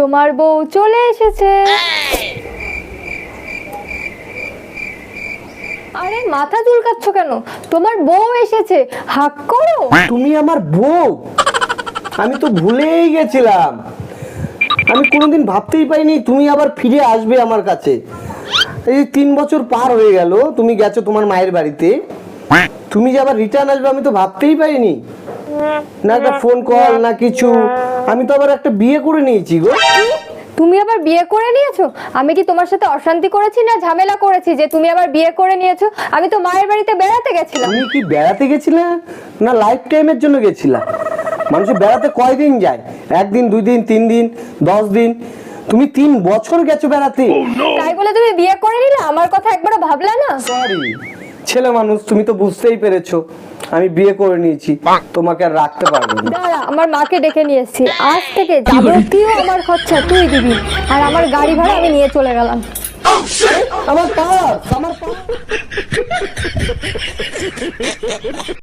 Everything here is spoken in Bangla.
তোমার বউ চলে এসেছে। আরে মাথা চুলকাচ্ছ কেন? তোমার বউ এসেছে, হাক করো। তুমি আমার বউ? আমি তো ভুলেই গেছিলাম। আমি কোনোদিন ভাবতেই পারিনি তুমি আবার ফিরে আসবে আমার কাছে। এই 3 বছর পার হয়ে গেল, তুমি গেছো তোমার মায়ের বাড়িতে, তুমি যে আবার রিটার্ন আসবে আমি তো ভাবতেই পারিনি। না একটা ফোন কল না কিছু। আমি তো আবার একটা বিয়ে করে নিয়েছি গো। তুমি আবার বিয়ে করে নিয়েছো? আমি কি তোমার সাথে অশান্তি করেছি না ঝামেলা করেছি যে তুমি আবার বিয়ে করে নিয়েছো? আমি তো মায়ের বাড়িতে বেড়াতে গেছিলাম। তুমি কি বেড়াতে গেছিলে না লাইফ টাইমের জন্য গেছিলা? মানুষের বেড়াতে কয়দিন যায়? 1 দিন 2 দিন 3 দিন 10 দিন, তুমি 3 বছর গেছো বেড়াতে। তাই বলে তুমি বিয়ে করে নিলে? আমার কথা একবারও ভাবলা না? সরি, ছেলে মানুষ, তুমি তো বুঝতেই পেরেছো আমি বিয়ে করে নিয়েছি, তোমাকে আর রাখতে পারবো না। দাঁড়া, আমার মাকে ডেকে নিয়ে এসেছি। আজ থেকে যাবতীয় আমার খরচা তুই দিবি, আর আমার গাড়ি ভাড়া আমি নিয়ে চলে গেলাম। আমার পার্স।